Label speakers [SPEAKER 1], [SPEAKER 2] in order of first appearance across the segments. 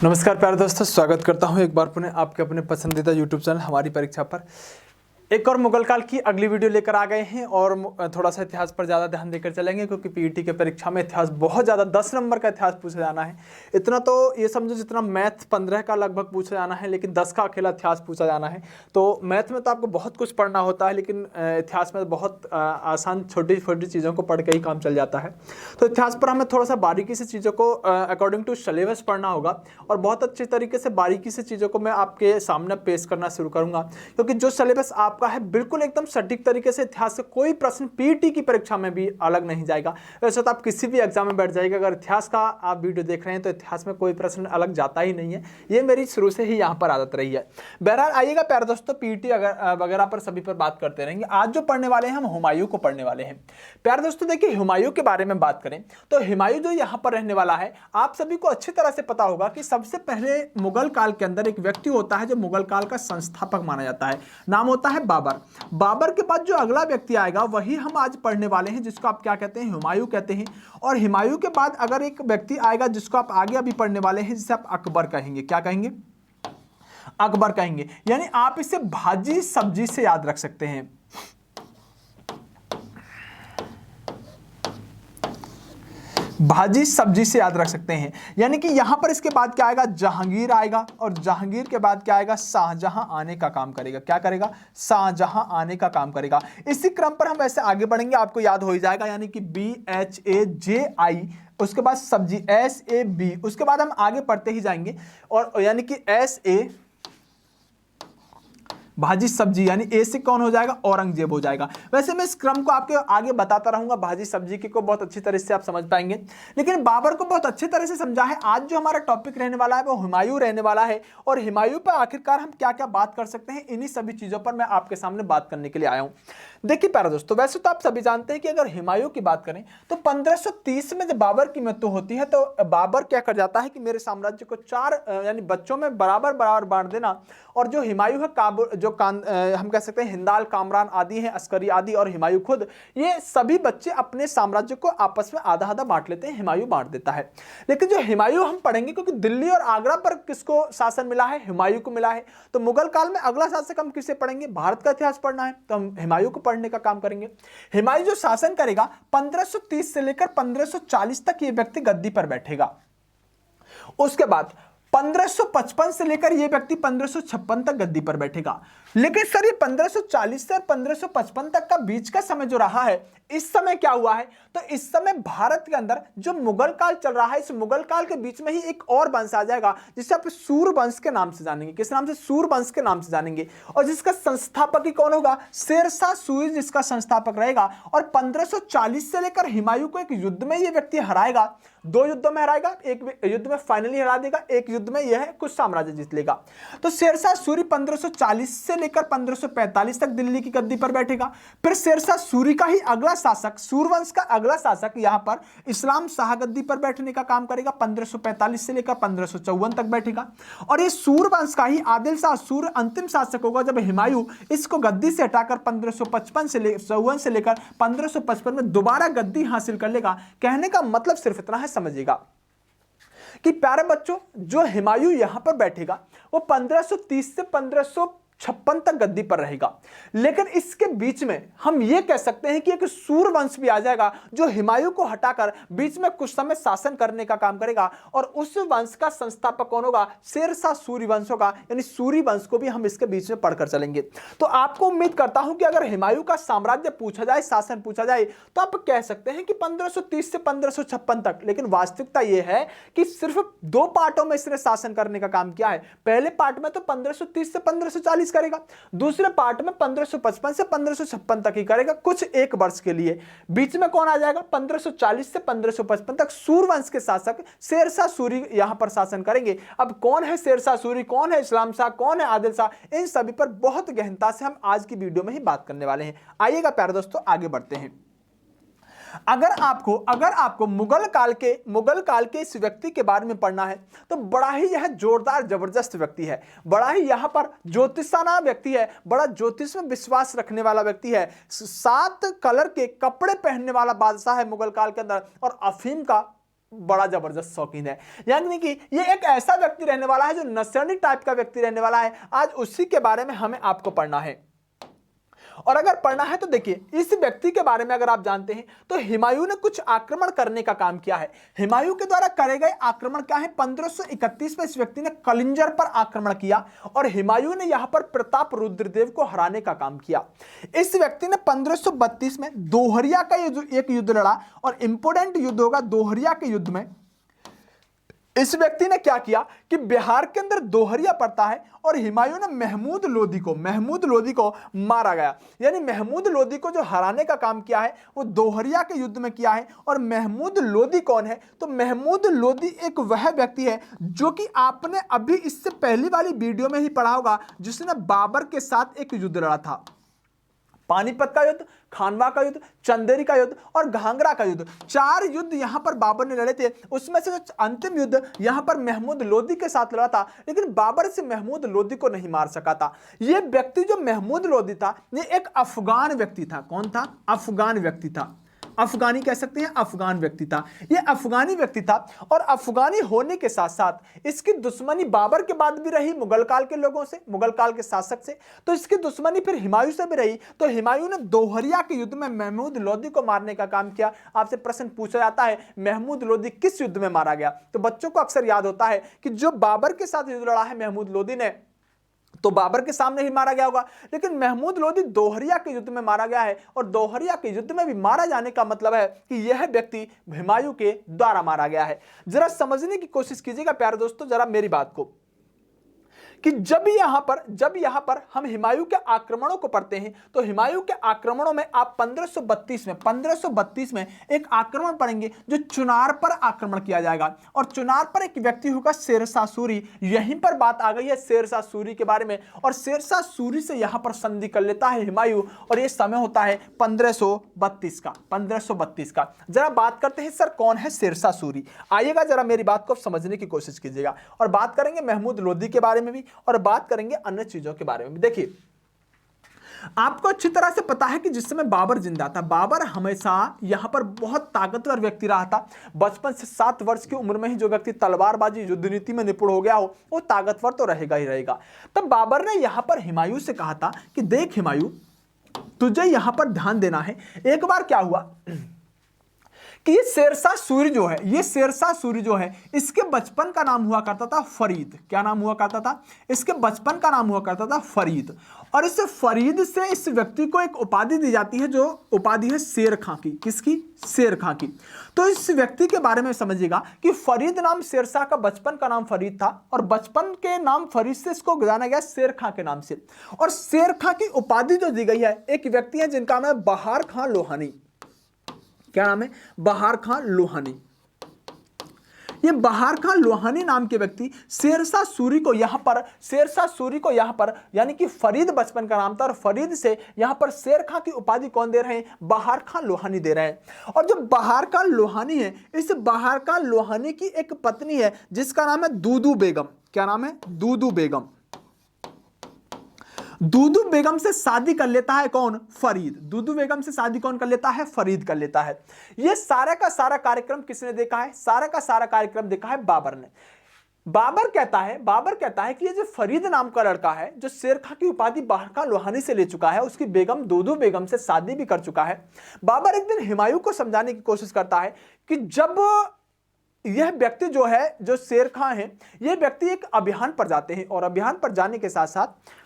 [SPEAKER 1] नमस्कार प्यारे दोस्तों, स्वागत करता हूं एक बार पुनः आपके अपने पसंदीदा YouTube चैनल हमारी परीक्षा पर। एक और मुगल काल की अगली वीडियो लेकर आ गए हैं और थोड़ा सा इतिहास पर ज़्यादा ध्यान देकर चलेंगे क्योंकि पीईटी के परीक्षा में इतिहास बहुत ज़्यादा 10 नंबर का इतिहास पूछा जाना है। इतना तो ये समझो जितना मैथ 15 का लगभग पूछा जाना है, लेकिन 10 का अकेला इतिहास पूछा जाना है। तो मैथ में तो आपको बहुत कुछ पढ़ना होता है, लेकिन इतिहास में बहुत आसान छोटी छोटी चीज़ों को पढ़ के ही काम चल जाता है। तो इतिहास पर हमें थोड़ा सा बारीकी से चीज़ों को अकॉर्डिंग टू सिलेबस पढ़ना होगा और बहुत अच्छे तरीके से बारीकी से चीज़ों को मैं आपके सामने पेश करना शुरू करूँगा, क्योंकि जो सिलेबस आपका है बिल्कुल एकदम सटीक तरीके से इतिहास से कोई प्रश्न पीईटी की परीक्षा में भी अलग नहीं जाएगा। वैसे तो आप किसी भी एग्जाम में बैठ जाएगा, अगर इतिहास का आप वीडियो देख रहे हैं तो इतिहास में कोई प्रश्न अलग जाता ही नहीं है। ये मेरी शुरू से ही यहाँ पर आदत रही है। बहरहाल आइएगा प्यारे दोस्तों, पीईटी वगैरह पर सभी पर बात करते रहेंगे। आज जो पढ़ने वाले हैं हम हुमायूं को पढ़ने वाले हैं। प्यारे दोस्तों देखिए, हुमायूं के बारे में बात करें तो हुमायूं जो यहाँ पर रहने वाला है, आप सभी को अच्छी तरह से पता होगा कि सबसे पहले मुगल काल के अंदर एक व्यक्ति होता है जो मुगल काल का संस्थापक माना जाता है। नाम होता है बाबर। बाबर के बाद जो अगला व्यक्ति आएगा वही हम आज पढ़ने वाले हैं, जिसको आप क्या कहते हैं, हुमायूं कहते हैं। और हुमायूं के बाद अगर एक व्यक्ति आएगा जिसको आप आगे अभी पढ़ने वाले हैं, जिसे आप अकबर कहेंगे। क्या कहेंगे? अकबर कहेंगे। यानी आप इसे भाजी सब्जी से याद रख सकते हैं। भाजी सब्जी से याद रख सकते हैं। यानी कि यहां पर इसके बाद क्या आएगा? जहांगीर आएगा, और जहांगीर के बाद क्या आएगा? शाहजहां आने का काम करेगा। क्या करेगा? शाहजहां आने का काम करेगा। इसी क्रम पर हम वैसे आगे बढ़ेंगे, आपको याद हो ही जाएगा। यानी कि BHAJI, उसके बाद सब्जी SAB, उसके बाद हम आगे पढ़ते ही जाएंगे। और यानी कि SA भाजी सब्जी, यानी ए से कौन हो जाएगा? औरंगजेब हो जाएगा। वैसे मैं इस क्रम को आपके आगे बताता रहूंगा, भाजी सब्जी की को बहुत अच्छी तरह से आप समझ पाएंगे, लेकिन बाबर को बहुत अच्छी तरह से समझा है। आज जो हमारा टॉपिक रहने वाला है वो हुमायूं रहने वाला है, और हुमायूं पर आखिरकार हम क्या क्या बात कर सकते हैं, इन्हीं सभी चीजों पर मैं आपके सामने बात करने के लिए आया हूं। देखिए प्यारे दोस्तों, वैसे तो आप सभी जानते हैं कि अगर हुमायूं की बात करें तो 1530 में जब बाबर की मृत्यु होती है तो बाबर क्या कर जाता है कि मेरे साम्राज्य को 4 यानी बच्चों में बराबर बराबर बांट देना। और जो हुमायूं है, जो हम कह सकते हैं हिंदाल, कामरान आदि हैं, अस्करी आदि, और हुमायूं खुद, ये सभी बच्चे अपने साम्राज्य को आपस में आधा आधा बांट लेते हैं। हुमायूं बांट देता है। लेकिन जो हुमायूं हम पढ़ेंगे, क्योंकि दिल्ली और आगरा पर किसको शासन मिला है? हुमायूं को मिला है। तो मुगल काल में अगला शासक हम किसे पढ़ेंगे? भारत का इतिहास पढ़ना है तो हम हुमायूं को पढ़ने का काम करेंगे। हुमायूं जो शासन करेगा 1530 से लेकर 1540 तक ये व्यक्ति गद्दी पर बैठेगा। उसके बाद 1555 से लेकर यह व्यक्ति 1556 तक गद्दी पर बैठेगा। लेकिन सर ये 1540 से 1555 तक का बीच का समय जो रहा है, इस समय क्या हुआ है? तो इस समय भारत के अंदर जो मुगल काल चल रहा है, इस मुगल काल के बीच में ही एक और वंश आ जाएगा जिसे आप सूर वंश के नाम से जानेंगे। किस नाम से? सूर वंश के नाम से जानेंगे। और जिसका संस्थापक ही कौन होगा? शेरशाह सूरी जिसका संस्थापक रहेगा। और 1540 से लेकर हुमायूं को एक युद्ध में यह व्यक्ति हराएगा। 2 युद्धों में हराएगा, एक युद्ध में फाइनली हरा देगा, एक युद्ध में यह कुछ साम्राज्य जीत लेगा। तो शेरशाह सूरी 1540 से लेकर 1545 तक दिल्ली की गद्दी पर बैठेगा। फिर शेरशाह सूरी का ही अगला शासक, सूरवंश का अगला शासक यहां पर इस्लाम शाह गद्दी पर बैठने का काम करेगा। 1545 से लेकर 1554 तक बैठेगा। और ये सूरवंश का ही आदिल शाह सूर अंतिम शासक होगा जब हुमायूं इसको गद्दी से हटाकर 1555 से लेकर 1555 में दोबारा गद्दी हासिल कर लेगा। कहने का मतलब सिर्फ इतना है, समझिएगा कि प्यारे बच्चों, जो हुमायूं यहां पर बैठेगा वो 1530 से 1556 तक गद्दी पर रहेगा। लेकिन इसके बीच में हम यह कह सकते हैं कि एक सूरवंश भी आ जाएगा जो हुमायूं को हटाकर बीच में कुछ समय शासन करने का काम करेगा। और उस वंश का संस्थापक कौन होगा? शेरशाह सूरी वंश होगा। यानी सूरी वंश को भी हम इसके बीच में पढ़कर चलेंगे। तो आपको उम्मीद करता हूं कि अगर हुमायूं का साम्राज्य पूछा जाए, शासन पूछा जाए, तो आप कह सकते हैं कि 1530 से 1556 तक। लेकिन वास्तविकता यह है कि सिर्फ 2 पार्टों में इसने शासन करने का काम किया है। पहले पार्ट में तो 1530 से 1540 करेगा, दूसरे पार्ट में 1555 से 1556 तक ही करेगा, कुछ 1 वर्ष के लिए। बीच में कौन आ जाएगा? 1540 से 1555 तक सूरवंश के शासक शेरशाह सूरी यहां पर शासन करेंगे। अब कौन है शेरशाह सूरी, कौन है इस्लाम शाह, कौन है आदिल शाह, इन सभी पर बहुत गहनता से हम आज की वीडियो में ही बात करने वाले हैं। आइएगा प्यारे दोस्तों, आगे बढ़ते हैं। अगर आपको मुगल काल के इस व्यक्ति के बारे में पढ़ना है तो बड़ा ही यह जोरदार जबरदस्त व्यक्ति है, बड़ा ही यहां पर ज्योतिषाना व्यक्ति है, बड़ा ज्योतिष में विश्वास रखने वाला व्यक्ति है, 7 कलर के कपड़े पहनने वाला बादशाह है मुगल काल के अंदर, और अफीम का बड़ा जबरदस्त शौकीन है। यानी कि ये एक ऐसा व्यक्ति रहने वाला है जो नसरनी टाइप का व्यक्ति रहने वाला है। आज उसी के बारे में हमें आपको पढ़ना है। और अगर पढ़ना है तो देखिए, इस व्यक्ति के बारे में अगर आप जानते हैं तो हुमायूं ने कुछ आक्रमण करने का काम किया है। हुमायूं के द्वारा करे गए आक्रमण क्या है? 1531 में इस व्यक्ति ने कलिंजर पर आक्रमण किया और हुमायूं ने यहां पर प्रताप रुद्रदेव को हराने का काम किया। इस व्यक्ति ने 1532 में दोहरिया का एक युद्ध लड़ा और इंपोर्टेंट युद्ध होगा दोहरिया के युद्ध में इस व्यक्ति ने क्या किया कि बिहार के अंदर दोहरिया पड़ता है और हुमायूं ने महमूद लोदी को मारा गया। यानी महमूद लोदी को जो हराने का काम किया है वो दोहरिया के युद्ध में किया है। और महमूद लोदी कौन है? तो महमूद लोदी एक वह व्यक्ति है जो कि आपने अभी इससे पहली वाली वीडियो में ही पढ़ा होगा, जिसने बाबर के साथ एक युद्ध लड़ा था। पानीपत का युद्ध, खानवा का युद्ध, चंदेरी का युद्ध और घाघरा का युद्ध, 4 युद्ध यहां पर बाबर ने लड़े थे। उसमें से जो अंतिम युद्ध यहां पर महमूद लोदी के साथ लड़ा था, लेकिन बाबर से महमूद लोदी को नहीं मार सका था। यह व्यक्ति जो महमूद लोदी था, यह एक अफगान व्यक्ति था। कौन था? अफगान व्यक्ति था। अफगानी कह सकते हैं, अफगान व्यक्ति था। यह अफगानी व्यक्ति था और अफगानी होने के साथ साथ इसकी दुश्मनी बाबर के बाद भी रही मुगल काल के लोगों से, मुगल काल के शासक से। तो इसकी दुश्मनी फिर हुमायूं से भी रही। तो हुमायूं ने दोहरिया के युद्ध में महमूद लोदी को मारने का काम किया। आपसे प्रश्न पूछा जाता है महमूद लोदी किस युद्ध में मारा गया? तो बच्चों को अक्सर याद होता है कि जो बाबर के साथ युद्ध लड़ा है महमूद लोदी ने, तो बाबर के सामने ही मारा गया होगा। लेकिन महमूद लोदी दोहरिया के युद्ध में मारा गया है और दोहरिया के युद्ध में भी मारा जाने का मतलब है कि यह व्यक्ति हुमायूं के द्वारा मारा गया है। जरा समझने की कोशिश कीजिएगा प्यारे दोस्तों, जरा मेरी बात को, कि जब यहां पर हम हुमायूं के आक्रमणों को पढ़ते हैं तो हुमायूं के आक्रमणों में आप 1532 में एक आक्रमण पढ़ेंगे जो चुनार पर आक्रमण किया जाएगा। और चुनार पर एक व्यक्ति होगा शेरशाह सूरी। यहीं पर बात आ गई है शेरशाह सूरी के बारे में और शेरशाह सूरी से यहां पर संधि कर लेता है हुमायूं और यह समय होता है 1532 का। जरा बात करते हैं सर कौन है शेरशाह सूरी। आइएगा जरा मेरी बात को समझने की कोशिश कीजिएगा और बात करेंगे महमूद लोदी के बारे में भी और बात करेंगे अन्य चीजों के बारे में भी। देखिए, आपको अच्छी तरह से पता है कि जिस समय बाबर जिंदा था, बाबर हमेशा यहां पर बहुत ताकतवर व्यक्ति रहा था। बचपन से 7 वर्ष की उम्र में ही जो व्यक्ति तलवारबाजी युद्ध नीति में निपुण हो गया हो वो ताकतवर तो रहेगा ही रहेगा। तब बाबर ने यहां पर हुमायूं से कहा था कि देख हुमायूं, तुझे यहां पर ध्यान देना है। एक बार क्या हुआ कि ये शेरशाह सूरी जो है इसके बचपन का नाम हुआ करता था फरीद। क्या नाम हुआ करता था? इसके बचपन का नाम हुआ करता था फरीद। और इस फरीद से इस व्यक्ति को एक उपाधि दी जाती है जो उपाधि है शेर खां की। किसकी? शेर खां की। तो इस व्यक्ति के बारे में समझिएगा कि फरीद नाम शेरशाह का बचपन का नाम फरीद था और बचपन के नाम फरीद से इसको जाना गया शेर खां के नाम से। और शेर खां की उपाधि जो दी गई है, एक व्यक्ति है जिनका नाम है बहार खां लोहानी। क्या नाम है? बहार खां लोहानी। ये बहार खां लोहानी नाम के व्यक्ति शेरशाह सूरी को यहां पर यानी कि फरीद बचपन का नाम था और फरीद से यहां पर शेर खां की उपाधि कौन दे रहे हैं? बहार खां लोहानी दे रहे हैं। और जो बहार खां लोहानी है, इस बहार खां लोहानी की एक पत्नी है जिसका नाम है दूदू बेगम। क्या नाम है? दूदू बेगम। दूदू बेगम से शादी कर लेता है कौन? फरीद। दूदू बेगम से शादी कौन कर लेता है? फरीद कर लेता है। यह सारा का सारा कार्यक्रम किसने देखा है? सारा का सारा कार्यक्रम देखा है बाबर ने। बाबर कहता है कि ये जो फरीद नाम का लड़का है जो शेर खां की उपाधि बहार खां लोहानी से ले चुका है, उसकी बेगम दूदू बेगम से शादी भी कर चुका है। बाबर एक दिन हुमायूं को समझाने की कोशिश करता है कि जब यह व्यक्ति जो है, जो शेर खां है, यह व्यक्ति एक अभियान पर जाते हैं और अभियान पर जाने के साथ साथ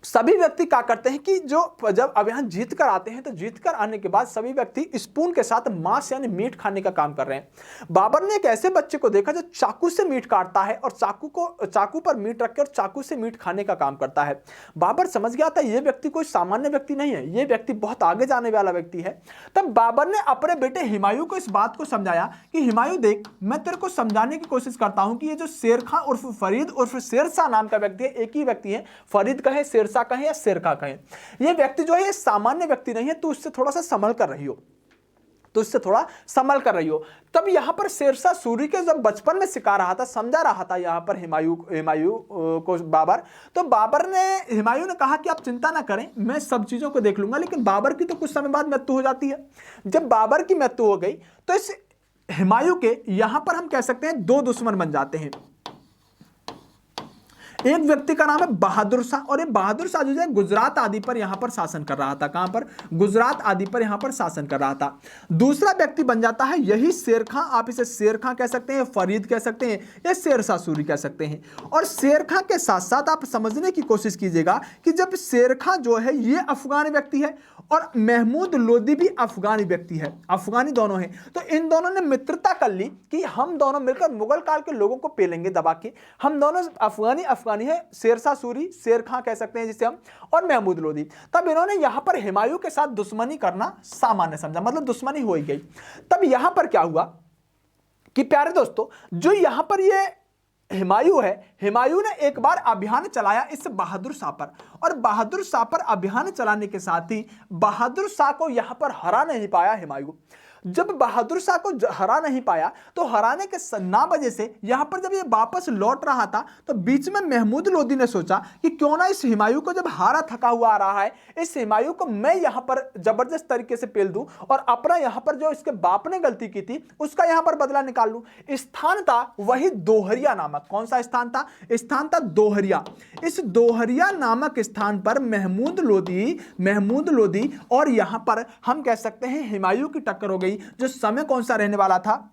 [SPEAKER 1] सभी व्यक्ति क्या करते हैं कि जब अभियान जीत कर आते हैं तो जीत कर आने के बाद सभी व्यक्ति स्पून के साथ मांस यानी मीट खाने का काम कर रहे हैं। बाबर ने एक ऐसे बच्चे को देखा जो चाकू से मीट काटता है और चाकू पर मीट रखकर और चाकू से मीट खाने का काम करता है। बाबर समझ गया था यह व्यक्ति कोई सामान्य व्यक्ति नहीं है, यह व्यक्ति बहुत आगे जाने वाला व्यक्ति है। तब बाबर ने अपने बेटे हुमायूं को इस बात को समझाया कि हुमायूं देख, मैं तेरे को समझाने की कोशिश करता हूं कि ये जो शेर खां उर्फ फरीद उर्फ शेरशाह नाम का व्यक्ति है, एक ही व्यक्ति है, फरीद कहे शेरशाह कहें या शेर खां कहें, यह व्यक्ति जो है ये सामान्य व्यक्ति नहीं है, तू इससे थोड़ा सा संभल कर रही हो। तब यहां पर शेरशाह सूरी के जब बचपन में सिखा रहा था, समझा रहा था यहां पर हुमायूं को बाबर, तो हुमायूं ने कहा कि आप चिंता ना करें, मैं सब चीजों को देख लूंगा। लेकिन बाबर की तो कुछ समय बाद मृत्यु हो जाती है। जब बाबर की मृत्यु हो गई तो इस हुमायूं के यहां पर हम कह सकते हैं दो दुश्मन बन जाते हैं। एक व्यक्ति का नाम है बहादुर शाह, और ये बहादुर शाह जो है गुजरात आदि पर यहां पर शासन कर रहा था। कहां पर? गुजरात आदि पर यहां पर शासन कर रहा था। दूसरा व्यक्ति बन जाता है यही शेर खां। आप इसे शेर खां कह सकते हैं, फरीद कह सकते हैं, या शेरशाह सूरी कह सकते हैं। और शेर खां के साथ साथ आप समझने की कोशिश कीजिएगा कि जब शेर खां जो है ये अफगान व्यक्ति है और महमूद लोदी भी अफगानी व्यक्ति है, अफगानी दोनों हैं, तो इन दोनों ने मित्रता कर ली कि हम दोनों मिलकर मुगल काल के लोगों को पेलेंगे दबा के। हम दोनों अफगानी है, शेरशाह सूरी, शेर खां कह सकते हैं जिसे हम, और महमूद लोदी। तब इन्होंने यहां पर हुमायूं के साथ दुश्मनी करना सामान्य समझा, मतलब दुश्मनी हो ही गई। तब यहां पर क्या हुआ कि प्यारे दोस्तों, जो यहां पर ये हुमायूं है, हुमायूं ने एक बार अभियान चलाया इस बहादुर शाह पर, और बहादुर शाह पर अभियान चलाने के साथ ही बहादुर शाह को यहां पर हरा नहीं पाया हुमायूं। जब बहादुर शाह को हरा नहीं पाया तो हराने के ना वजह से यहां पर जब ये वापस लौट रहा था तो बीच में महमूद लोदी ने सोचा कि क्यों ना इस हुमायूं को, जब हारा थका हुआ आ रहा है, इस हुमायूं को मैं यहां पर जबरदस्त तरीके से पेल दूं और अपना यहां पर जो इसके बाप ने गलती की थी उसका यहां पर बदला निकाल लूं। स्थान था वही दोहरिया नामक। कौन सा स्थान था? स्थान था दोहरिया। इस दोहरिया नामक स्थान पर महमूद लोदी और यहां पर हम कह सकते हैं हुमायूं की टक्कर हो गई। जो समय कौन सा रहने वाला था?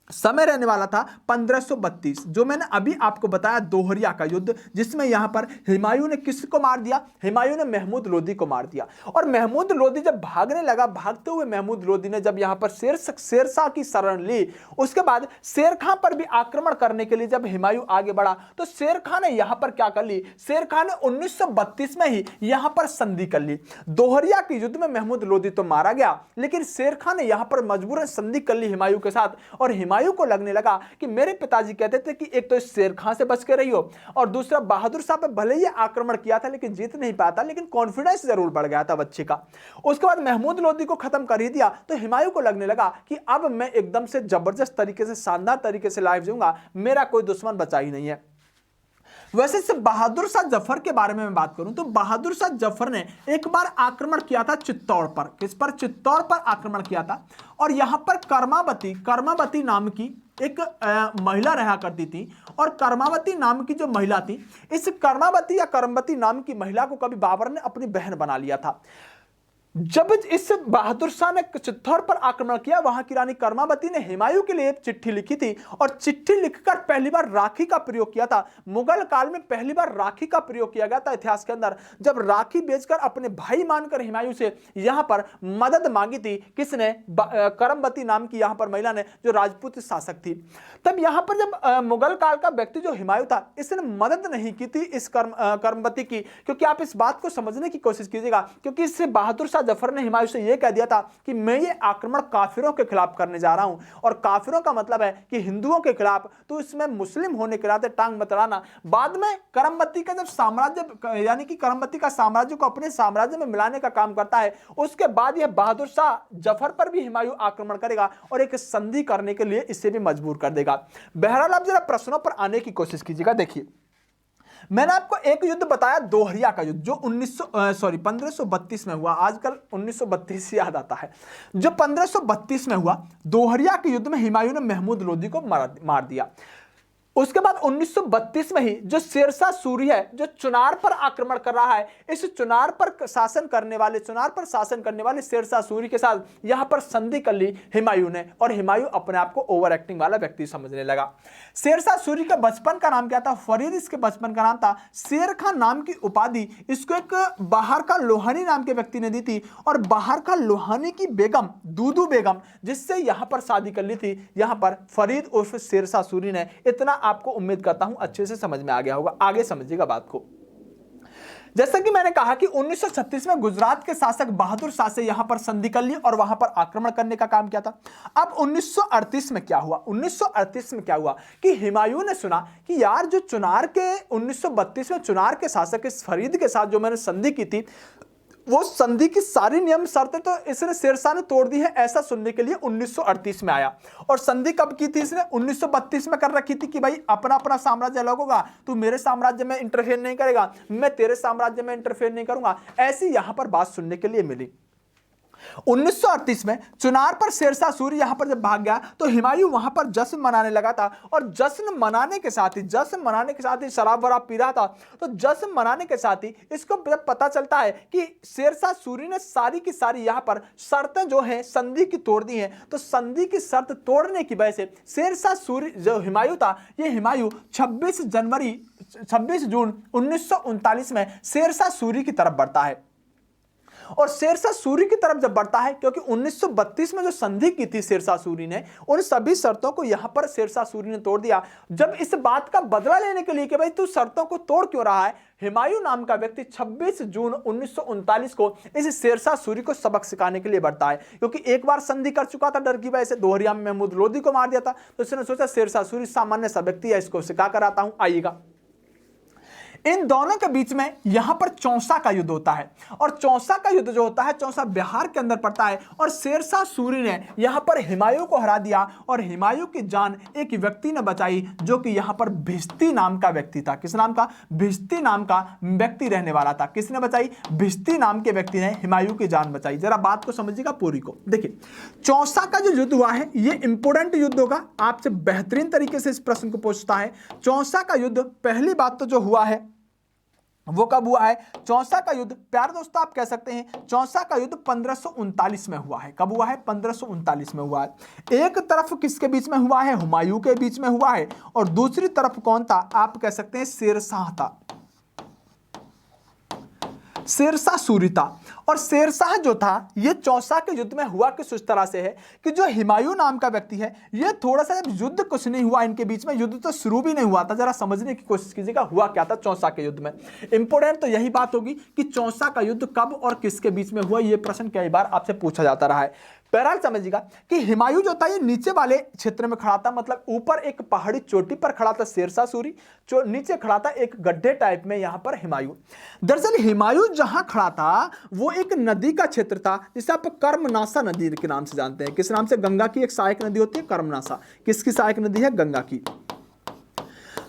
[SPEAKER 1] समय रहने वाला था 1532, जो मैंने अभी आपको बताया दोहरिया का युद्ध, जिसमें यहां पर हुमायूं ने किसको मार दिया? हुमायूं ने महमूद लोदी को मार दिया। और महमूद लोदी जब भागने लगा, भागते हुए महमूद लोदी ने जब यहां पर शेरशाह की शरण ली, उसके बाद शेर खां पर भी आक्रमण करने के लिए जब हुमायूं आगे बढ़ा तो शेर खां ने यहां पर क्या कर ली? शेर खां ने 1932 में ही यहां पर संधि कर ली। दोहरिया के युद्ध में महमूद लोदी तो मारा गया, लेकिन शेर खां ने यहां पर मजबूरन संधि कर ली हुमायूं के साथ। और हुमायूं को लगने लगा कि मेरे पिताजी कहते थे कि एक तो इस शेर खां से बच के रहियो, और दूसरा बहादुर शाह पे भले ही आक्रमण किया था लेकिन जीत नहीं पाया था, लेकिन कॉन्फिडेंस जरूर बढ़ गया था बच्चे का। उसके बाद महमूद लोदी को खत्म कर ही दिया तो हुमायूं को लगने लगा कि अब मैं एकदम से जबरदस्त तरीके से, शानदार तरीके से लाइफ जीऊंगा, मेरा कोई दुश्मन बचा ही नहीं है। वैसे से बहादुर शाह जफर के बारे में मैं बात करूं तो बहादुर शाह जफर ने एक बार आक्रमण किया था चित्तौड़ पर। किस पर? चित्तौड़ पर आक्रमण किया था। और यहां पर कर्मावती नाम की एक महिला रहा करती थी, और कर्मावती नाम की जो महिला थी, इस कर्मावती या करमवती नाम की महिला को कभी बाबर ने अपनी बहन बना लिया था। जब इस बहादुर शाह ने चित्तौड़ पर आक्रमण किया, वहां की रानी कर्मावती ने हुमायूं के लिए चिट्ठी लिखी थी, और चिट्ठी लिखकर पहली बार राखी का प्रयोग किया था। मुगल काल में पहली बार राखी का प्रयोग किया गया था इतिहास के अंदर, जब राखी बेचकर अपने भाई मानकर हुमायूं से यहां पर मदद मांगी थी। किसने? करमवती नाम की यहां पर महिला ने, जो राजपूत शासक थी। तब यहां पर जब मुगल काल का व्यक्ति जो हुमायूं था, इसने मदद नहीं की थी इस करमवती की, क्योंकि आप इस बात को समझने की कोशिश कीजिएगा, क्योंकि इससे बहादुर शाह जफर ने हुमायूं से यह कह दिया था कि मैं ये आक्रमण काफिरों के खिलाफ करने जा रहा हूं, और काफिरों का मतलब है कि हिंदुओं के खिलाफ, तो इसमें मुस्लिम होने के नाते टांग मत अड़ाना। बाद में करमवती का जब साम्राज्य, यानी कि करमवती का साम्राज्य को अपने साम्राज्य में मिलाने का काम करता है, उसके बाद यह बहादुर शाह जफर पर भी हुमायूं आक्रमण करेगा और एक संधि करने के लिए इसे भी मजबूर कर देगा। बहरहाल आप जरा प्रश्नों पर आने की कोशिश कीजिएगा। देखिए, मैंने आपको एक युद्ध बताया दोहरिया का युद्ध, जो 1532 में हुआ। आजकल 1932 याद आता है। जो 1532 में हुआ, दोहरिया के युद्ध में हुमायूं ने महमूद लोदी को मार दिया। उसके बाद 1932 में ही जो शेरशाह सूरी है, जो चुनार पर आक्रमण कर रहा है, इस चुनार पर शासन करने वाले शेरशाह सूरी के साथ यहां पर संधि कर ली हुमायूं ने, और हुमायूं अपने आप को ओवर एक्टिंग वाला व्यक्ति समझने लगा। शेरशाह सूरी का बचपन का नाम क्या था? फरीद इसके बचपन का नाम था। शेर खां नाम की उपाधि इसको एक बाहर का लोहानी नाम के व्यक्ति ने दी थी, और बाहर का लोहानी की बेगम दूदू बेगम, जिससे यहां पर शादी कर ली थी, यहां पर फरीद उर्फ शेरशाह सूरी ने। इतना आपको उम्मीद करता हूं अच्छे से समझ में आ गया होगा। आगे समझिएगा बात को। जैसा कि मैंने कहा कि 1936 में गुजरात के शासक बहादुर शाह से यहां पर संधि कर ली और वहां पर आक्रमण करने का काम किया था। अब 1938 में क्या हुआ? 1938 में क्या हुआ कि हुमायूं ने सुना कि यार, जो चुनार के 1932 में चुनार के शासक इस फरीद के साथ जो मैंने संधि की थी, वो संधि की सारी नियम शर्तें तो इसने शेरशाह ने तोड़ दी है, ऐसा सुनने के लिए 1938 में आया। और संधि कब की थी इसने? 1932 में कर रखी थी कि भाई अपना अपना साम्राज्य अलग होगा, तू मेरे साम्राज्य में इंटरफेयर नहीं करेगा, मैं तेरे साम्राज्य में इंटरफेयर नहीं करूंगा। ऐसी यहां पर बात सुनने के लिए मिली। 1938 में चुनार पर शेरशाह सूरी यहां पर जब भाग गया तो हुमायूं वहां पर जश्न मनाने लगा था, और जश्न मनाने के साथ ही शराब वराब पी रहा था। तो जश्न मनाने के साथ ही इसको जब पता चलता है कि शेरशाह सूरी ने सारी की सारी यहां पर शर्तें जो है संधि की तोड़ दी हैं, तो संधि की शर्त तोड़ने की वजह से शेरशाह सूरी जो हुमायूं था, ये हुमायूं 26 जून 1939 में शेरशाह सूरी की तरफ बढ़ता है। और शेरशाह सूरी की तरफ जब बढ़ता है, क्योंकि 1932 में जो संधि की थी शेरशाह सूरी ने, उन सभी शर्तों को यहां पर शेरशाह सूरी ने तोड़ दिया। जब इस बात का बदला लेने के लिए कि भाई तू शर्तों को तोड़ क्यों रहा है, हुमायूं नाम का व्यक्ति 26 जून 1939 को इस शेरशाह सूरी को सबक सिखाने के लिए बढ़ता है, क्योंकि एक बार संधि कर चुका था डर की वजह से, दोहरिया में महमूद लोधी को मार दिया था। तो उसने सोचा शेरशाह सूरी सामान्य सा व्यक्ति है, इसको सिखा कर आता हूं, आइएगा। इन दोनों के बीच में यहां पर चौसा का युद्ध होता है, और चौसा का युद्ध जो होता है, चौसा बिहार के अंदर पड़ता है, और शेरशाह सूरी ने यहां पर हुमायूं को हरा दिया, और हुमायूं की जान एक व्यक्ति ने बचाई, जो कि यहां पर भिश्ती नाम का व्यक्ति था। किस नाम का? भिश्ती नाम का व्यक्ति रहने वाला था। किसने बचाई? भिश्ती नाम के व्यक्ति ने हुमायूं की जान बचाई। जरा बात को समझिएगा पूरी को। देखिए, चौसा का जो युद्ध हुआ है ये इंपोर्टेंट युद्ध होगा, आपसे बेहतरीन तरीके से इस प्रश्न को पूछता है। चौसा का युद्ध पहली बात तो जो हुआ है वो कब हुआ है? चौसा का युद्ध प्यार दोस्तों आप कह सकते हैं चौसा का युद्ध 1539 में हुआ है। कब हुआ है? 1539 में हुआ है। एक तरफ किसके बीच में हुआ है? हुमायूं के बीच में हुआ है, और दूसरी तरफ कौन था? आप कह सकते हैं शेरशाह था, शेरशाह सूरी था। और शेरशाह जो था ये चौसा के युद्ध में हुआ किस उस तरह से है कि जो हुमायूं नाम का व्यक्ति है, ये थोड़ा सा जब युद्ध कुछ नहीं हुआ इनके बीच में, युद्ध तो शुरू भी नहीं हुआ था, जरा समझने की कोशिश कीजिएगा हुआ क्या था चौसा के युद्ध में। इंपोर्टेंट तो यही बात होगी कि चौसा का युद्ध कब और किसके बीच में हुआ, ये प्रश्न कई बार आपसे पूछा जाता रहा है। बहरहाल समझिएगा कि हुमायूं जो था ये नीचे वाले क्षेत्र में खड़ा था, मतलब ऊपर एक पहाड़ी चोटी पर खड़ा था शेरशाह सूरी, जो नीचे खड़ा था एक गड्ढे टाइप में यहां पर हुमायूं। दरअसल हुमायूं जहां खड़ा था वो एक नदी का क्षेत्र था जिसे आप कर्मनासा नदी के नाम से जानते हैं। किस नाम से? गंगा की एक सहायक नदी होती है कर्मनासा। किसकी सहायक नदी है? गंगा की।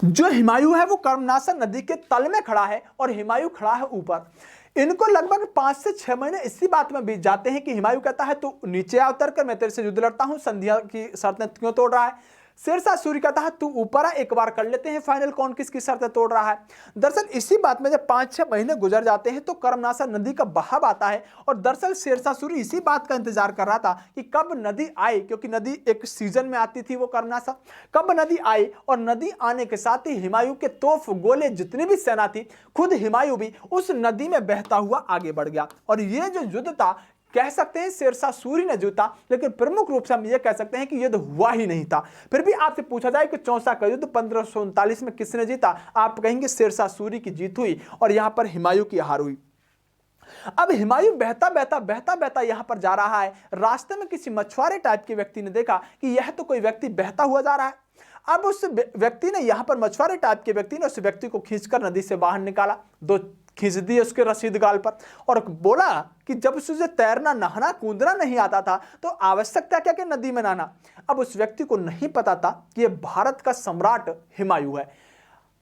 [SPEAKER 1] जो हुमायूं है वो कर्मनासा नदी के तल में खड़ा है और हुमायूं खड़ा है ऊपर। इनको लगभग 5 से 6 महीने इसी बात में बीत जाते हैं कि हुमायूं कहता है तू नीचे आ उतर कर, मैं तेरे से युद्ध लड़ता हूं, संधिया की शर्तें क्यों तोड़ रहा है। शेरशाह सूरी कहता है तू ऊपर आ, एक बार कर लेते हैं फाइनल कौन किसकी शर्तें तोड़ रहा है। दरअसल इसी बात में जब 5-6 महीने गुजर जाते हैं तो कर्मनासा नदी का बहाव आता है, और दरअसल शेरशाह सूरी इसी बात का इंतजार कर रहा था कि कब नदी आए, क्योंकि नदी एक सीजन में आती थी वो कर्मनासा, कब नदी आए। और नदी आने के साथ ही हुमायूं के तोफ गोले जितनी भी सेना थी, खुद हुमायूं भी उस नदी में बहता हुआ आगे बढ़ गया। और ये जो युद्ध था कह सकते हैं शेरशाह सूरी ने जीता, लेकिन प्रमुख रूप से हम ये कह सकते हैं कि युद्ध हुआ ही नहीं था। फिर भी आपसे पूछा जाए कि चौसा का युद्ध 1539 में किसने जीता, आप कहेंगे शेरशाह सूरी की जीत हुई और यहां पर हुमायूं की हार हुई। अब हुमायूं बहता बहता यहां पर जा रहा है। रास्ते में किसी मछुआरे टाइप के व्यक्ति ने देखा कि यह तो कोई व्यक्ति बहता हुआ जा रहा है। अब उस व्यक्ति ने यहां पर मछुआरे टाइप के व्यक्ति ने उस व्यक्ति को खींचकर नदी से बाहर निकाला, 2 खींच दिए उसके रसीद गाल पर, और बोला कि जब उसे तैरना नहाना कूदना नहीं आता था तो आवश्यकता क्या कि नदी में नहाना। अब उस व्यक्ति को नहीं पता था कि यह भारत का सम्राट हुमायूं है।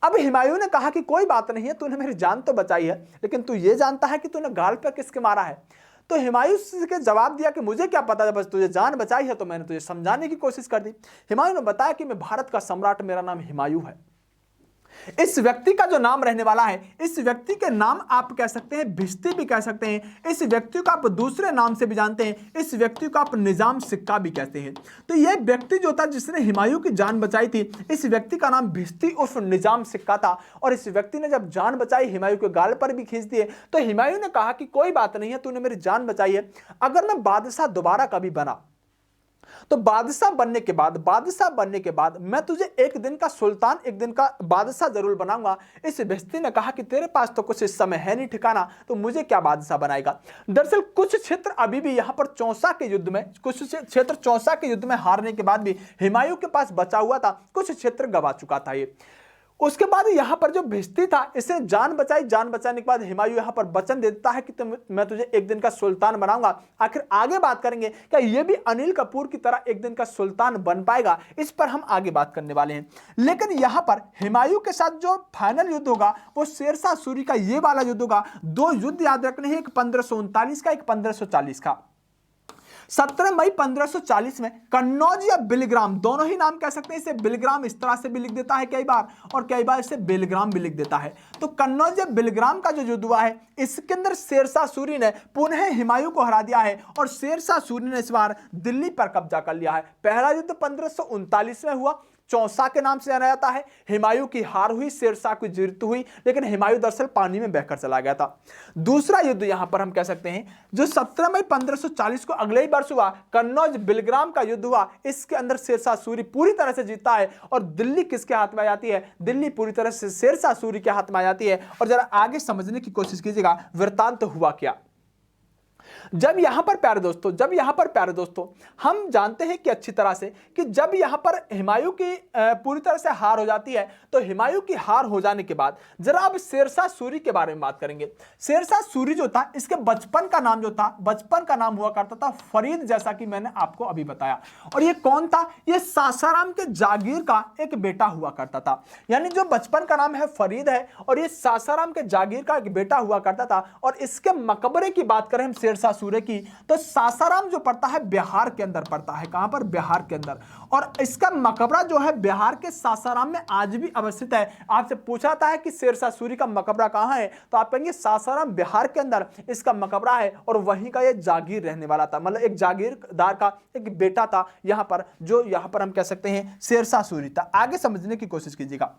[SPEAKER 1] अब हुमायूं ने कहा कि कोई बात नहीं है, तूने मेरी जान तो बचाई है, लेकिन तू ये जानता है कि तूने गाल पर किसके मारा है। तो हुमायूं के जवाब दिया कि मुझे क्या पता, बस तुझे जान बचाई है तो मैंने तुझे समझाने की कोशिश कर दी। हुमायूं ने बताया कि मैं भारत का सम्राट, मेरा नाम हुमायूं है। इस व्यक्ति का जो नाम रहने वाला है, इस व्यक्ति के नाम आप कह सकते हैं भिश्ती भी कह सकते हैं, इस व्यक्ति को आप दूसरे नाम से भी जानते हैं, इस व्यक्ति को आप निजाम सिक्का भी कहते हैं। तो यह व्यक्ति जो था जिसने हुमायूं की जान बचाई थी, इस व्यक्ति का नाम भिश्ती उर्फ निजाम सिक्का था। और इस व्यक्ति ने जब जान बचाई, हुमायूं के गाल पर भी खींच दिए, तो हुमायूं ने कहा कि कोई बात नहीं है, तूने मेरी जान बचाई है, अगर मैं बादशाह दोबारा कभी बना तो बादशाह बनने के बाद मैं तुझे एक दिन का सुल्तान, एक दिन का बादशाह जरूर बनाऊंगा। इस भिश्ती ने कहा कि तेरे पास तो कुछ इस समय है नहीं ठिकाना, तो मुझे क्या बादशाह बनाएगा। दरअसल कुछ क्षेत्र अभी भी यहां पर चौसा के युद्ध में, कुछ क्षेत्र चौसा के युद्ध में हारने के बाद भी हुमायूं के पास बचा हुआ था, कुछ क्षेत्र गवा चुका था ये। उसके बाद यहां पर जो भिश्ती था, इसे जान बचाई, जान बचाने के बाद हुमायूं यहां पर वचन देता है कि मैं तुझे एक दिन का सुल्तान बनाऊंगा। आखिर आगे बात करेंगे क्या ये भी अनिल कपूर की तरह एक दिन का सुल्तान बन पाएगा, इस पर हम आगे बात करने वाले हैं। लेकिन यहां पर हुमायूं के साथ जो फाइनल युद्ध होगा वो शेरशाह सूरी का ये वाला युद्ध होगा। 2 युद्ध याद रखने हैं, एक 1539 का, एक 1540 का। 17 मई 1540 में कन्नौज या बिलग्राम, दोनों ही नाम कह सकते हैं, इसे बिलग्राम इस तरह से भी लिख देता है कई बार, और कई बार इसे बेलग्राम भी लिख देता है। तो कन्नौज या बिलग्राम का जो युद्ध हुआ है, इसके अंदर शेरशाह सूरी ने पुनः हुमायूं को हरा दिया है और शेरशाह सूरी ने इस बार दिल्ली पर कब्जा कर लिया है। पहला युद्ध 1539 में हुआ, चौसा के नाम से जाना जाता है। हुमायूं की हार हुई, शेरशाह की जीत हुई, लेकिन हुमायूं दरअसल पानी में बहकर चला गया था। दूसरा युद्ध यहां पर हम कह सकते हैं जो 17 मई 1540 को अगले ही वर्ष हुआ, कन्नौज बिलग्राम का युद्ध हुआ। इसके अंदर शेरशाह सूरी पूरी तरह से जीतता है और दिल्ली किसके हाथ में आ जाती है? दिल्ली पूरी तरह से शेरशाह सूरी के हाथ में आ जाती है। और जरा आगे समझने की कोशिश कीजिएगा वृत्तांत हुआ क्या। जब यहां पर प्यारे दोस्तों हम जानते हैं कि अच्छी तरह से कि जब यहां पर हुमायूं की पूरी तरह से हार हो जाती है, तो हुमायूं की हार हो जाने के बाद जरा अब शेरशाह सूरी के बारे में बात करेंगे। शेरशाह सूरी जो था, इसके बचपन का नाम हुआ करता था फरीद, जैसा कि मैंने आपको अभी बताया। और ये कौन था? ये सासाराम के जागीर का एक बेटा हुआ करता था। यानी जो बचपन का नाम है फरीद है और ये सासाराम के जागीर का एक बेटा हुआ करता था। और इसके मकबरे की बात करें हम शेरशाह सूरी की, तो सासाराम जो पड़ता है बिहार के अंदर पड़ता है। कहां पर? बिहार के अंदर। और इसका मकबरा जो है बिहार के सासाराम में आज भी अवस्थित है। आपसे पूछा जाता है कि शेरशाह सूरी का मकबरा कहां है, तो आप कहेंगे सासाराम बिहार के अंदर इसका मकबरा है और वहीं का ये जागीर रहने वाला था। मतलब एक जागीरदार का एक बेटा था यहां पर, जो यहां पर हम कह सकते हैं शेरशाह सूरी था। आगे समझने की कोशिश कीजिएगा।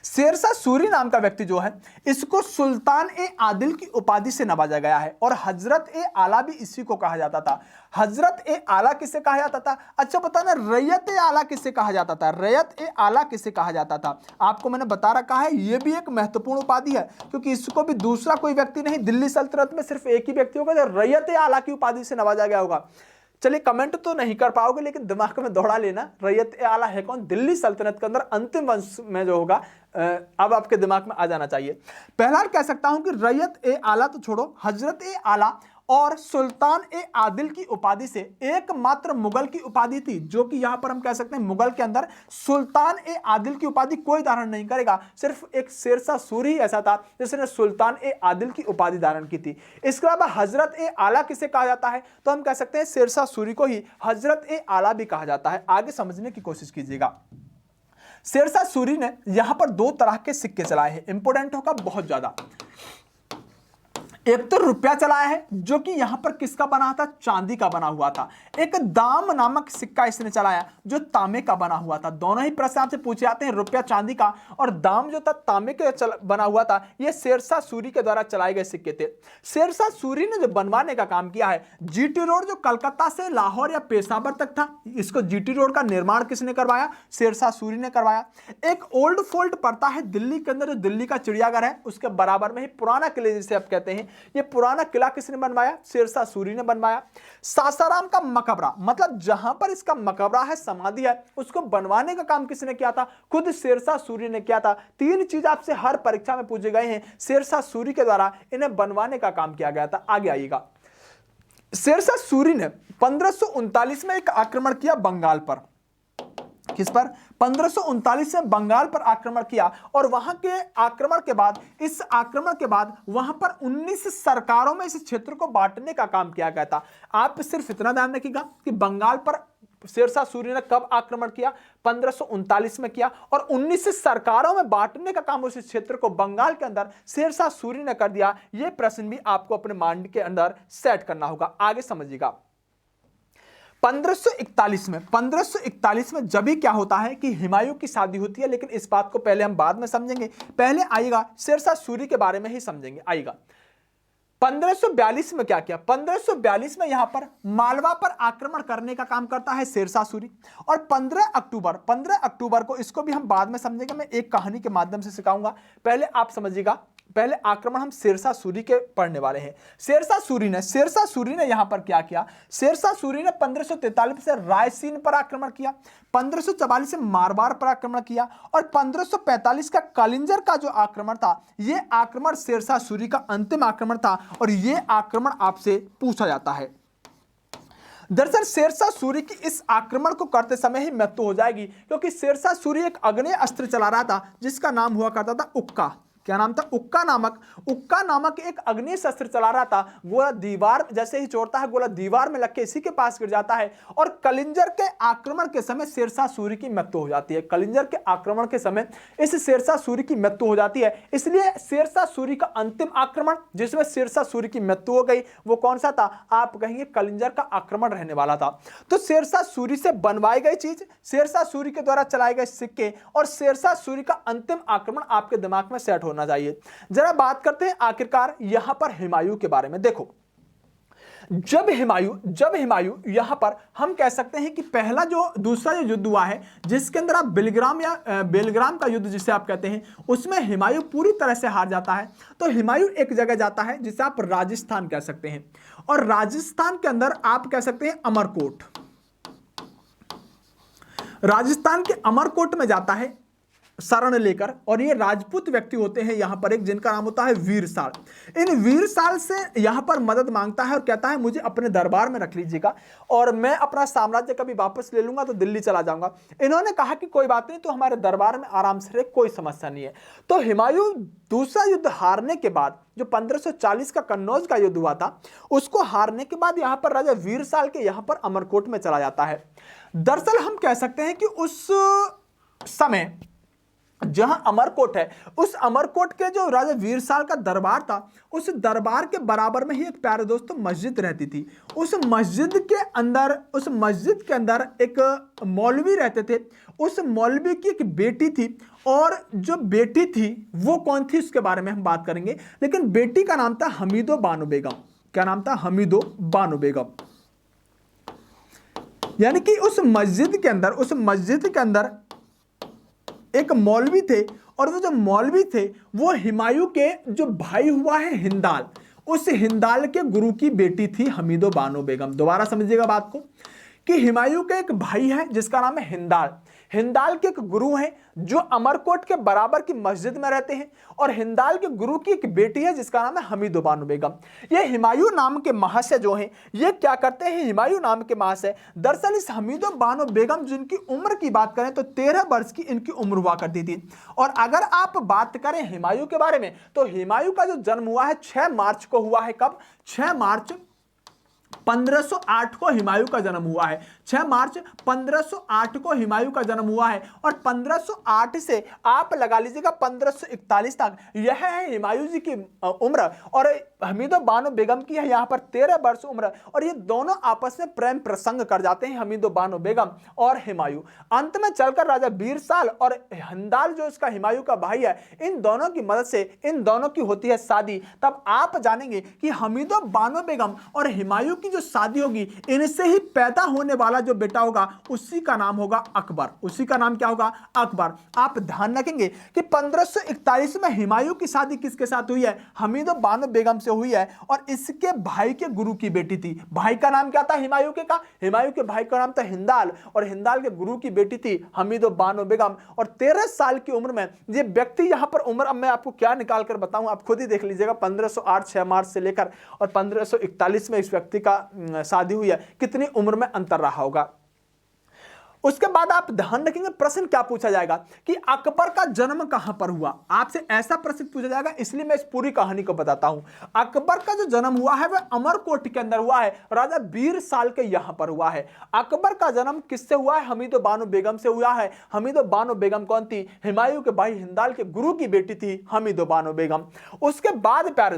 [SPEAKER 1] शेरशाह सूरी नाम का व्यक्ति जो है, इसको सुल्तान ए आदिल की उपाधि से नवाजा गया है और हजरत ए आला भी इसी को कहा जाता था। हजरत ए आला किसे कहा जाता था? अच्छा बताना, रैयत ए आला किसे कहा जाता था? रैयत ए आला किसे कहा जाता था? आपको मैंने बता रखा है, यह भी एक महत्वपूर्ण उपाधि है, क्योंकि इसको भी दूसरा कोई व्यक्ति नहीं, दिल्ली सल्तनत में सिर्फ एक ही व्यक्ति होगा जो रैयत ए आला की उपाधि से नवाजा गया होगा। चलिए कमेंट तो नहीं कर पाओगे, लेकिन दिमाग में दौड़ा लेना, रैयत ए आला है कौन? दिल्ली सल्तनत के अंदर अंतिम वंश में जो होगा, अब आपके दिमाग में आ जाना चाहिए। पहला कह सकता हूं कि रैयत ए आला तो छोड़ो, हजरत ए आला और सुल्तान ए आदिल की उपाधि से एकमात्र मुगल की उपाधि थी, जो कि यहां पर हम कह सकते हैं मुगल के अंदर सुल्तान ए आदिल की उपाधि कोई धारण नहीं करेगा। सिर्फ एक शेरशाह सूरी ऐसा था जिसने सुल्तान ए आदिल की उपाधि धारण की थी। इसके अलावा हजरत ए आला किसे कहा जाता है? तो हम कह सकते हैं शेरशाह सूरी को ही हजरत ए आला भी कहा जाता है। आगे समझने की कोशिश कीजिएगा। शेरशाह सूरी ने यहां पर दो तरह के सिक्के चलाए हैं, इंपोर्टेंट होगा बहुत ज्यादा। एक तो रुपया चलाया है, जो कि यहां पर किसका बना था? चांदी का बना हुआ था। एक दाम नामक सिक्का इसने चलाया, जो तांबे का बना हुआ था। दोनों ही प्रश्न आपसे पूछे जाते हैं, रुपया चांदी का और दाम जो था तांबे के बना हुआ था। ये शेरशाह सूरी के द्वारा चलाए गए सिक्के थे। शेरशाह सूरी ने जो बनवाने का काम किया है, जीटी रोड जो कलकत्ता से लाहौर या पेशावर तक था, इसको जीटी रोड का निर्माण किसने करवाया? शेरशाह सूरी ने करवाया। एक ओल्ड फोर्ट पड़ता है दिल्ली के अंदर, जो दिल्ली का चिड़ियाघर है उसके बराबर में ही पुराना किले जिसे आप कहते हैं, ये पुराना किला किसने बनवाया? शेरशाह सूरी ने बनवाया। सासाराम का मकबरा, मतलब जहां पर इसका मकबरा है, समाधि है, उसको बनवाने का काम किसने किया था? खुद शेरशाह सूरी ने किया था। तीन चीज आपसे हर परीक्षा में पूछे गए हैं, शेरशाह सूरी के द्वारा इन्हें बनवाने का काम किया गया था। आगे आइएगा। शेरशाह सूरी ने 1539 में एक आक्रमण किया बंगाल पर। किस पर? 1539 में बंगाल पर आक्रमण किया और वहां के आक्रमण के बाद, इस आक्रमण के बाद वहां पर 19 सरकारों में इस क्षेत्र को बांटने का काम किया गया था। आप सिर्फ इतना ध्यान रखिएगा कि बंगाल पर शेरशाह सूरी ने कब आक्रमण किया? 1539 में किया और 19 सरकारों में बांटने का काम उस क्षेत्र को बंगाल के अंदर शेरशाह सूरी ने कर दिया। यह प्रश्न भी आपको अपने माइंड के अंदर सेट करना होगा। आगे समझिएगा। 1541 में जब भी क्या होता है कि हुमायूं की शादी होती है, लेकिन इस बात को पहले हम बाद में समझेंगे। पहले आइएगा शेरशाह सूरी के बारे में ही समझेंगे। आइएगा 1542 में क्या किया? 1542 में यहां पर मालवा पर आक्रमण करने का काम करता है शेरशाह सूरी। और 15 अक्टूबर को, इसको भी हम बाद में समझेंगे, मैं एक कहानी के माध्यम से सिखाऊंगा। पहले आप समझिएगा, पहले आक्रमण हम शेरशाह सूरी के पढ़ने वाले हैं। शेरशाह सूरी ने यहां पर क्या किया? शेरशाह सूरी ने 1543 से रायसीन पर आक्रमण किया, 1544 से मारवाड़ पर आक्रमण किया और 1545 का कलिंजर का जो आक्रमण था, यह आक्रमण शेरशाह सूरी का अंतिम आक्रमण था और यह आक्रमण आपसे पूछा जाता है। दरअसल शेरशाह सूरी की इस आक्रमण को करते समय ही मृत्यु हो जाएगी, क्योंकि शेरशाह सूरी एक अग्नेय अस्त्र चला रहा था जिसका नाम हुआ करता था उक्का। क्या नाम था, उक्का नामक एक अग्नि शस्त्र चला रहा था। गोला दीवार जैसे ही छोड़ता है, गोला दीवार में लग के इसी के पास गिर जाता है और कलिंजर के आक्रमण के समय शेरशाह सूरी की मृत्यु हो जाती है। कलिंजर के आक्रमण के समय इस शेरशाह सूरी की मृत्यु हो जाती है। इसलिए शेरशाह सूरी का अंतिम आक्रमण जिसमें शेरशाह सूरी की मृत्यु हो गई वो कौन सा था, आप कहेंगे कलिंजर का आक्रमण रहने वाला था। तो शेरशाह सूरी से बनवाई गई चीज, शेरशाह सूरी के द्वारा चलाए गए सिक्के और शेरशाह सूरी का अंतिम आक्रमण आपके दिमाग में सेट होना चाहिए। जरा बात करते हैं आखिरकार यहां पर हुमायूं के बारे में। देखो, जब हुमायूं यहां पर हम कह सकते हैं कि पहला जो दूसरा जो युद्ध हुआ है जिसके अंदर आप बेलग्राम का युद्ध जिसे आप कहते हैं, उसमें हुमायूं पूरी तरह से हार जाता है। तो हुमायूं एक जगह जाता है जिसे आप राजस्थान कह सकते हैं, और राजस्थान के अंदर आप कह सकते हैं अमरकोट। राजस्थान के अमरकोट में जाता है शरण लेकर, और ये राजपूत व्यक्ति होते हैं यहां पर एक, जिनका नाम होता है वीरसाल। इन वीरसाल से यहां पर मदद मांगता है और कहता है मुझे अपने दरबार में रख लीजिएगा और मैं अपना साम्राज्य कभी वापस ले लूंगा तो दिल्ली चला जाऊंगा। इन्होंने कहा कि कोई बात नहीं, तो हमारे दरबार में आराम से रहे, कोई समस्या नहीं है। तो हुमायूं दूसरा युद्ध हारने के बाद, जो 1540 का कन्नौज का युद्ध हुआ था, उसको हारने के बाद यहां पर राजा वीरसाल के यहां पर अमरकोट में चला जाता है। दरअसल हम कह सकते हैं कि उस समय जहां अमरकोट है, उस अमरकोट के जो राजा वीरसाल का दरबार था, उस दरबार के बराबर में ही एक प्यारे दोस्तों मस्जिद रहती थी। उस मस्जिद के अंदर एक मौलवी रहते थे। उस मौलवी की एक बेटी थी, और जो बेटी थी वो कौन थी उसके बारे में हम बात करेंगे, लेकिन बेटी का नाम था हमीदो बानो बेगम। क्या नाम था, हमीदो बानो बेगम। यानी कि उस मस्जिद के अंदर एक मौलवी थे, और वो जो मौलवी थे वो हुमायूं के जो भाई हुआ है हिंदाल, उस हिंदाल के गुरु की बेटी थी हमीदो बानो बेगम। दोबारा समझिएगा बात को कि हुमायूं के एक भाई है जिसका नाम है हिंदाल। हिंदाल के एक गुरु हैं जो अमरकोट के बराबर की मस्जिद में रहते हैं, और हिंदाल के गुरु की एक बेटी है जिसका नाम है हमीदो बानो बेगम। ये हुमायूं नाम के महाशय जो हैं, ये क्या करते हैं, हुमायूं नाम के महाशय दरअसल इस हमीदो बानो बेगम जिनकी उम्र की बात करें तो 13 वर्ष की इनकी उम्र हुआ करती थी। और अगर आप बात करें हुमायूं के बारे में, तो हुमायूं का जो जन्म हुआ है 6 मार्च को हुआ है। कब, 6 मार्च 1508 को हुमायूं का जन्म हुआ है। 6 मार्च 1508 को हुमायूं का जन्म हुआ है, और 1508 से आप लगा लीजिएगा 1541 तक यह है हुमायूं जी की उम्र, और हमीदो बानो बेगम की है यहाँ पर 13 वर्ष उम्र। और ये दोनों आपस में प्रेम प्रसंग कर जाते हैं, हमीदो बानो बेगम और हुमायूं। अंत में चलकर राजा वीरसाल और हिंदाल जो इसका हुमायूं का भाई है, इन दोनों की मदद से इन दोनों की होती है शादी। तब आप जानेंगे कि हमीदो बानो बेगम और हुमायूं की जो शादी होगी, इनसे ही पैदा होने वाला जो बेटा होगा उसी का नाम होगा अकबर। उसी का नाम क्या होगा, अकबर। आप ध्यान रखेंगे कि 1541 में हुमायूं की शादी किसके साथ हुई है, हमीदो बानो बेगम से हुई है, और इसके भाई के गुरु की बेटी थी। भाई का नाम क्या था हुमायूं के, हुमायूं के भाई का नाम था हिंदाल, और हिंदाल के गुरु की बेटी थी हमीदो बानो बेगम। और 13 साल की उम्र में ये व्यक्ति यहां पर उम्र, अब मैं आपको क्या निकाल कर बताऊं, आप खुद ही देख लीजिएगा। 1508 6 मार्च से लेकर और 1541 में इस व्यक्ति का शादी हुई है, कितनी उम्र में अंतर रहा होगा। उसके बाद आप ध्यान रखेंगे प्रश्न क्या पूछा जाएगा कि अकबर का जन्म कहां पर हुआ। आपसे ऐसा प्रश्न पूछा जाएगा, इसलिए मैं इस पूरी कहानी को बताता हूं। अकबर का जो जन्म हुआ है वह अमरकोट के अंदर हुआ है, राजा वीरसाल के यहां पर हुआ है। अकबर का जन्म किससे हुआ है, हमीदो बानो बेगम से हुआ है। हमीदो बानो बेगम कौन थी, हुमायूं के भाई हिंदाल के गुरु की बेटी थी हमीदो बानो बेगम। उसके बाद प्यारे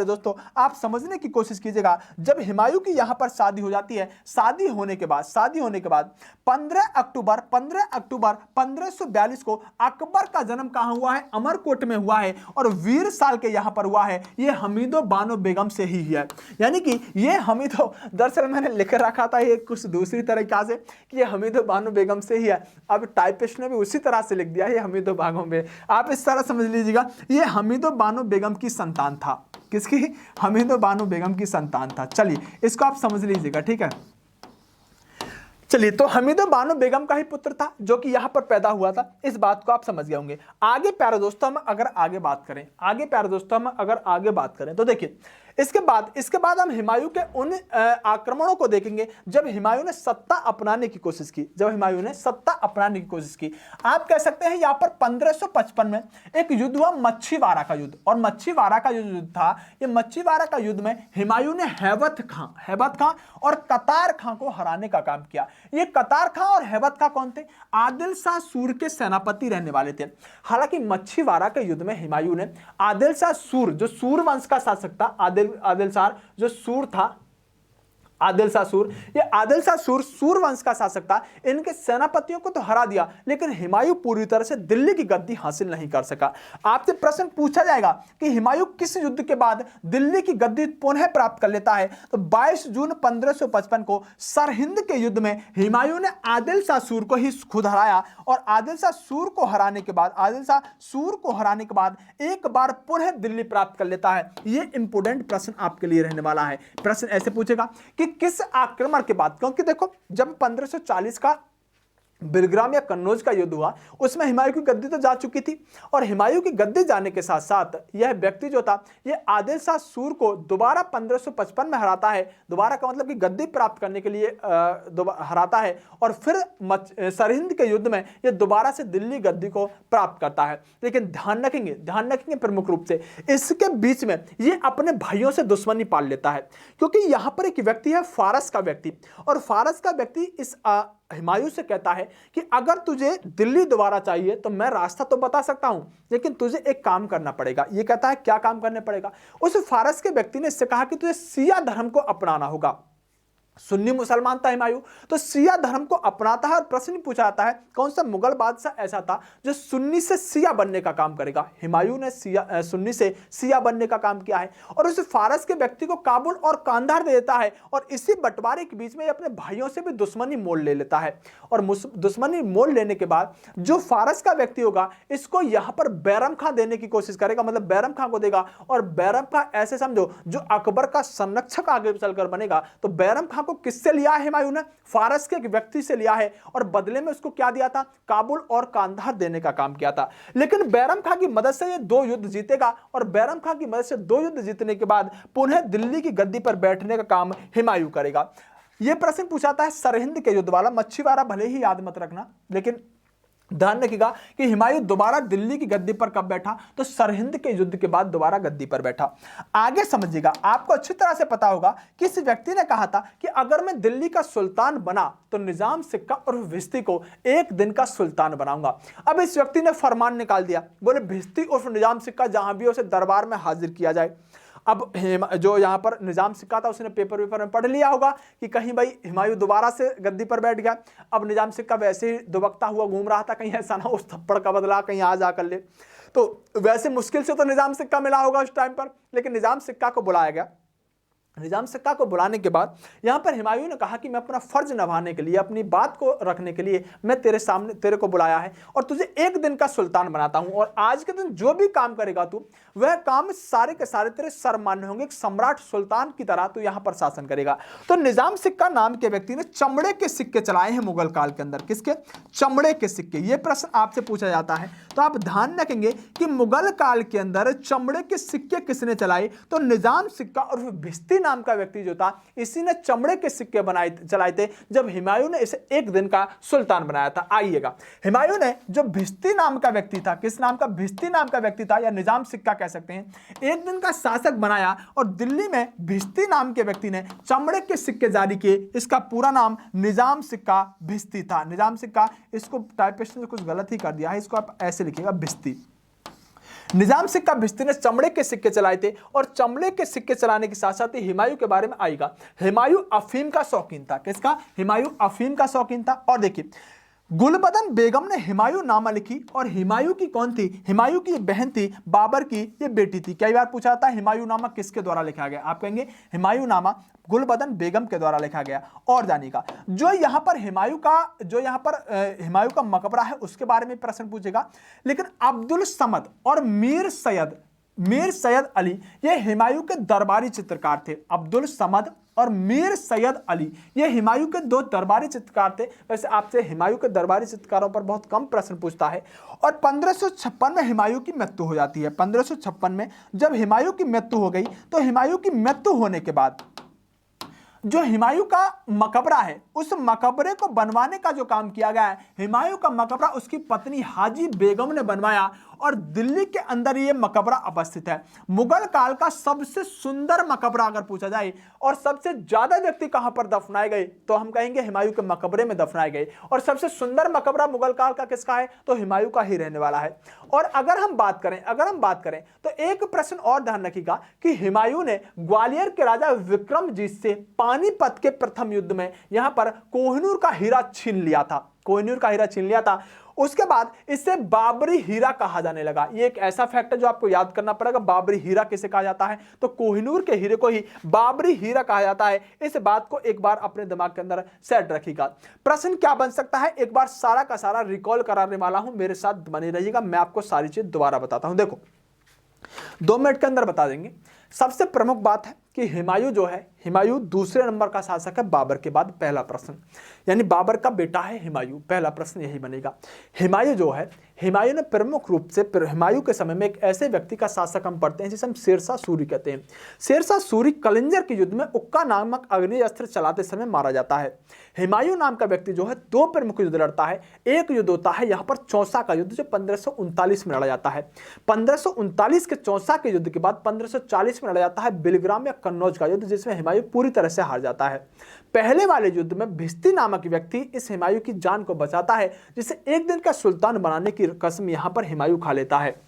[SPEAKER 1] दोस्तों आप समझने की कोशिश कीजिएगा, जब हुमायूं की यहां पर शादी हो जाती है, शादी होने के बाद 15 अक्टूबर 1542 को अकबर का जन्म कहां हुआ है, अमरकोट में हुआ है, और वीरसाल के यहां पर हुआ है। यह हमीदो बानो बेगम से ही है। यानी कि ये हमीदो, दरअसल मैंने लिख रखा था ये कुछ दूसरी तरीका से कि ये हमीदो बानो बेगम से ही है, अब टाइपिस्ट ने भी उसी तरह से लिख दिया ये हमीदो बानो बेगम। आप इस तरह समझ लीजिएगा, ये हमीदो बानो बेगम की संतान था। किसकी, हमीदो बानो बेगम की संतान था। चलिए इसको आप समझ लीजिएगा, ठीक है। चलिए, तो हमीदो बानो बेगम का ही पुत्र था जो कि यहां पर पैदा हुआ था, इस बात को आप समझ गए होंगे। आगे प्यारे दोस्तों हम अगर आगे बात करें तो देखिए इसके बाद हम हुमायूं के उन आक्रमणों को देखेंगे जब हुमायूं ने सत्ता अपनाने की कोशिश की, आप कह सकते हैं यहां पर 1555 में एक युद्ध हुआ, मच्छीवाड़ा का युद्ध। और मच्छीवाड़ा का जो युद्ध था, ये मच्छीवाड़ा का युद्ध में हुमायूं ने हैबत खां और कतार खां को हराने का काम किया। ये कतार खां और हैबत खां कौन थे? आदिल शाह सूर के सेनापति रहने वाले थे। हालांकि मच्छीवाड़ा के युद्ध में हुमायूं ने आदिल शाह सूर, जो सूर वंश का शासक था, आदिल शाह जो सूर था, आदिल शाह सूर सूर वंश का शासक था, इनके सेनापतियों को तो हरा दिया, लेकिन हुमायूं पूरी तरह से दिल्ली की गद्दी हासिल नहीं कर सका। आपसे प्रश्न पूछा जाएगा कि हुमायूं किस युद्ध के बाद दिल्ली की गद्दी पुनः प्राप्त कर लेता है? तो 22 जून 1555 को सरहिंद के युद्ध में हुमायूं ने आदिल शाह सूर को ही खुद हराया। और आदिल शाह सूर को हराने के बाद एक बार पुनः दिल्ली प्राप्त कर लेता है। यह इंपोर्टेंट प्रश्न आपके लिए रहने वाला है। प्रश्न ऐसे पूछेगा कि किस आक्रमण के बाद, क्योंकि देखो जब 1540 का बिलग्राम या कन्नौज का युद्ध हुआ, उसमें हुमायूं की गद्दी तो जा चुकी थी, और हुमायूं की गद्दी जाने के साथ साथ यह व्यक्ति जो था, यह आदिल शाह सूर को दोबारा 1555 में हराता है। दोबारा का मतलब कि गद्दी प्राप्त करने के लिए हराता है, और फिर सरहिंद के युद्ध में यह दोबारा से दिल्ली गद्दी को प्राप्त करता है। लेकिन ध्यान रखेंगे प्रमुख रूप से, इसके बीच में यह अपने भाइयों से दुश्मनी पाल लेता है, क्योंकि यहां पर एक व्यक्ति है फारस का व्यक्ति, और फारस का व्यक्ति इस हुमायूं से कहता है कि अगर तुझे दिल्ली दोबारा चाहिए तो मैं रास्ता तो बता सकता हूं, लेकिन तुझे एक काम करना पड़ेगा। ये कहता है क्या काम करने पड़ेगा? उस फारस के व्यक्ति ने इससे कहा कि तुझे सिया धर्म को अपनाना होगा। सुन्नी मुसलमान था हुमायूं, तो सिया धर्म को अपनाता है, और प्रश्न पूछा जाता है कौन सा मुगल बादशाह ऐसा था जो सुन्नी से सिया बनने का काम करेगा? हुमायूं ने सुन्नी से सिया बनने का काम किया है, और उस फारस के व्यक्ति को काबुल और कांधार दे देता है, और इसी बंटवारे के बीच में अपने भाइयों से भी दुश्मनी मोल ले लेता है। और दुश्मनी मोल लेने के बाद जो फारस का व्यक्ति होगा, इसको यहां पर बैरम खां देने की कोशिश करेगा, मतलब बैरम खां को देगा। और बैरम खां ऐसे समझो जो अकबर का संरक्षक आगे चलकर बनेगा। तो बैरम खां को किससे लिया है हुमायूं ने? फारस के एक व्यक्ति से लिया है, और बदले में उसको क्या दिया था? काबुल और कांधार देने का काम किया था। लेकिन बैरम खां की मदद से ये 2 युद्ध जीतेगा, और बैरम खां की मदद से 2 युद्ध जीतने के बाद पुनः दिल्ली की गद्दी पर बैठने का काम हुमायूं करेगा। यह प्रश्न पूछाता है सरहिंद के युद्ध वाला। मच्छीवाड़ा भले ही याद मत रखना, लेकिन ध्यान रखिएगा कि हुमायूं दोबारा दिल्ली की गद्दी पर कब बैठा? तो सरहिंद के युद्ध के बाद दोबारा गद्दी पर बैठा। आगे समझिएगा, आपको अच्छी तरह से पता होगा कि इस व्यक्ति ने कहा था कि अगर मैं दिल्ली का सुल्तान बना तो निजाम सिक्का और भिश्ती को एक दिन का सुल्तान बनाऊंगा। अब इस व्यक्ति ने फरमान निकाल दिया, बोले भिश्ती और निजाम सिक्का जहां भी उसे दरबार में हाजिर किया जाए। अब जो यहाँ पर निजाम सिक्का था, उसने पेपर में पढ़ लिया होगा कि कहीं भाई हुमायूं दोबारा से गद्दी पर बैठ गया। अब निजाम सिक्का वैसे ही दुबकता हुआ घूम रहा था, कहीं ऐसा ना उस थप्पड़ का बदला कहीं आ जाकर ले। तो वैसे मुश्किल से तो निजाम सिक्का मिला होगा उस टाइम पर, लेकिन निजाम सिक्का को बुलाया गया। निजाम सिक्का को बुलाने के बाद यहां पर हुमायूं ने कहा कि मैं अपना फर्ज निभाने के लिए, अपनी बात को रखने के लिए मैं तेरे को बुलाया है, और तुझे एक दिन का सुल्तान बनाता हूं, और आज के दिन जो भी काम करेगा तू, वह काम सारे के सारे तेरे सर्वमान्य होंगे। एक सम्राट सुल्तान की तरह तू यहां पर शासन करेगा। तो निजाम सिक्का नाम के व्यक्ति ने चमड़े के सिक्के चलाए हैं मुगल काल के अंदर। किसके? चमड़े के सिक्के। यह प्रश्न आपसे पूछा जाता है, तो आप ध्यान रखेंगे कि मुगल काल के अंदर चमड़े के सिक्के किसने चलाए? तो निजाम सिक्का और भिश्ती नाम का व्यक्ति जो था, इसी ने चमड़े के सिक्के चलाए थे जब हुमायूं ने इसे एक दिन का सुल्तान बनाया था। आइएगा, हुमायूं ने जो भिश्ती नाम का व्यक्ति था, किस नाम का? भिश्ती नाम का व्यक्ति था, या निजाम सिक्का कह सकते हैं, एक दिन का शासक बनाया, और दिल्ली में भिश्ती नाम के व्यक्ति ने चमड़े के सिक्के जारी किए। इसका पूरा नाम निजाम सिक्का भिश्ती था। निजाम सिक्का, इसको टाइपिस्ट ने कुछ गलत ही कर दिया है, इसको आप ऐसे लिखिएगा भिश्ती। निजाम सिक्का भिश्ती ने चमड़े के सिक्के चलाए थे, और चमड़े के सिक्के चलाने के साथ साथ ही हुमायूं के बारे में आएगा। हुमायूं अफीम का शौकीन था। किसका? हुमायूं अफीम का शौकीन था। और देखिए, गुलबदन बेगम ने हुमायूं नामा लिखी, और हुमायूं की कौन थी? हुमायूं की बहन थी, बाबर की ये बेटी थी। कई बार पूछा जाता है हुमायूं नामा किसके द्वारा लिखा गया? आप कहेंगे हुमायूं नामा गुलबदन बेगम के द्वारा लिखा गया। और जानिएगा, जो यहाँ पर हुमायूं का मकबरा है उसके बारे में प्रश्न पूछेगा। लेकिन अब्दुल समद और मीर सैयद मीर सैयद अली ये हुमायूं के दरबारी चित्रकार थे। अब्दुल समद और मीर सैयद अली ये हुमायूं के दो दरबारी चित्रकार थे। वैसे आपसे हुमायूं के दरबारी चित्रकारों पर बहुत कम प्रश्न पूछता है। और 1556 में हुमायूं की मृत्यु हो जाती है। 1556 में जब हुमायूं की मृत्यु हो गई तो हुमायूं की मृत्यु होने के बाद जो हुमायूं का मकबरा है उस मकबरे को बनवाने का जो काम किया गया है, हुमायूं का मकबरा उसकी पत्नी हाजी बेगम ने बनवाया और दिल्ली के अंदर ये मकबरा अवस्थित है। मुगल काल का सबसे सुंदर मकबरा अगर पूछा जाए और सबसे ज्यादा व्यक्ति कहां पर दफनाए गए तो हम कहेंगे हुमायूं के मकबरे में दफनाए गए। और सबसे सुंदर मकबरा मुगल काल का किसका है तो हुमायूं का ही रहने वाला है। और अगर हम बात करें तो एक प्रश्न और ध्यान रखिएगा कि हुमायूं ने ग्वालियर के राजा विक्रमजीत से पानीपत के प्रथम युद्ध में यहां पर कोहिनूर का हीरा छीन लिया था। उसके बाद इसे बाबरी हीरा कहा जाने लगा। ये एक ऐसा फैक्ट है जो आपको याद करना पड़ेगा। बाबरी हीरा किसे कहा जाता है तो कोहिनूर के हीरे को ही बाबरी हीरा कहा जाता है। इस बात को एक बार अपने दिमाग के अंदर सेट रखिएगा। प्रश्न क्या बन सकता है एक बार सारा का सारा रिकॉल कराने वाला हूं, मेरे साथ बने रहिएगा। मैं आपको सारी चीज दोबारा बताता हूं। देखो 2 मिनट के अंदर बता देंगे। सबसे प्रमुख बात है कि हुमायूं जो है, हुमायूं दूसरे नंबर का शासक है बाबर के बाद। पहला प्रश्न यानी बाबर का बेटा है हुमायूं, पहला प्रश्न यही बनेगा। हुमायूं जो है, हुमायूं ने प्रमुख रूप से हुमायूं के समय में एक ऐसे व्यक्ति का शासक हम पढ़ते हैं जिसे हम शेरशाह सूरी कहते हैं। शेरशाह सूरी कलिंजर के युद्ध में उक्का नामक अग्नि अस्त्र चलाते समय मारा जाता है। हुमायूं नाम का व्यक्ति जो है 2 प्रमुख युद्ध लड़ता है। एक युद्ध होता है यहाँ पर चौसा का युद्ध जो 1539 में लड़ा जाता है। 1539 के चौसा के युद्ध के बाद 1540 में लड़ा जाता है बिलग्राम या कन्नौज का युद्ध, जिसमें हुमायूं पूरी तरह से हार जाता है। पहले वाले युद्ध में भिस्ती नामक व्यक्ति इस हुमायूं की जान को बचाता है, जिसे एक दिन का सुल्तान बनाने की कसम यहां पर हुमायूं खा लेता है।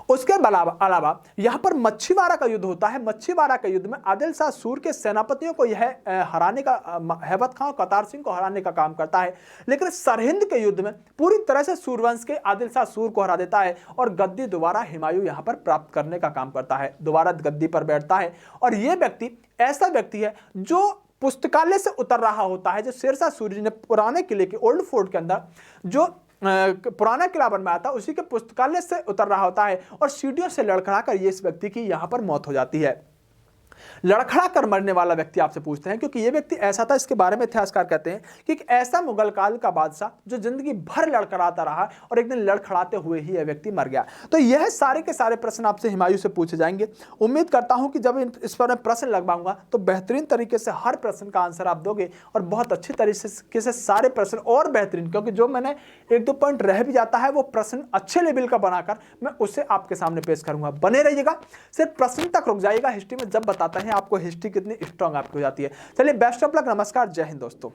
[SPEAKER 1] उसके अलावा यहां पर मच्छीवाड़ा का युद्ध होता है। मच्छीवाड़ा के युद्ध में आदिल शाह सूर के सेनापतियों को यह हराने का, हैबत खां और कतार सिंह को हराने का काम करता है। लेकिन सरहिंद के युद्ध में पूरी तरह से सूरवंश के आदिल शाह सूर को हरा देता है और गद्दी दोबारा हुमायूं यहां पर प्राप्त करने का काम करता है, दोबारा गद्दी पर बैठता है। और यह व्यक्ति ऐसा व्यक्ति है जो पुस्तकालय से उतर रहा होता है। जो शेरशाह सूरी ने पुराने किले के ओल्ड फोर्ट के अंदर जो पुराना किला बनवाया था उसी के पुस्तकालय से उतर रहा होता है और सीढ़ियों से लड़खड़ाकर ये इस व्यक्ति की यहां पर मौत हो जाती है। लड़खड़ा कर मरने वाला व्यक्ति आपसे पूछते हैं क्योंकि यह व्यक्ति ऐसा था, इसके बारे में इतिहासकार कहते हैं कि एक ऐसा मुगल काल का बादशाह जो जिंदगी भर लड़खड़ाता रहा और एक दिन लड़खड़ाते हुए ही यह व्यक्ति मर गया। तो यह सारे के सारे प्रश्न आपसे हुमायूं से पूछे जाएंगे। उम्मीद करता हूं कि जब इस पर मैं प्रश्न लगवाऊंगा तो बेहतरीन तरीके से हर प्रश्न का आंसर आप दोगे और बहुत अच्छी तरीके से सारे प्रश्न और बेहतरीन, क्योंकि जो मैंने 1-2 पॉइंट रह भी जाता है वो प्रश्न अच्छे लेवल का बनाकर मैं उसे आपके सामने पेश करूंगा। बने रहिएगा, सिर्फ प्रश्न तक रुक जाइएगा। हिस्ट्री में जब बताता है आपको हिस्ट्री कितनी स्ट्रांग आपकी हो जाती है। चलिए बेस्ट ऑफ लक, नमस्कार, जय हिंद दोस्तों।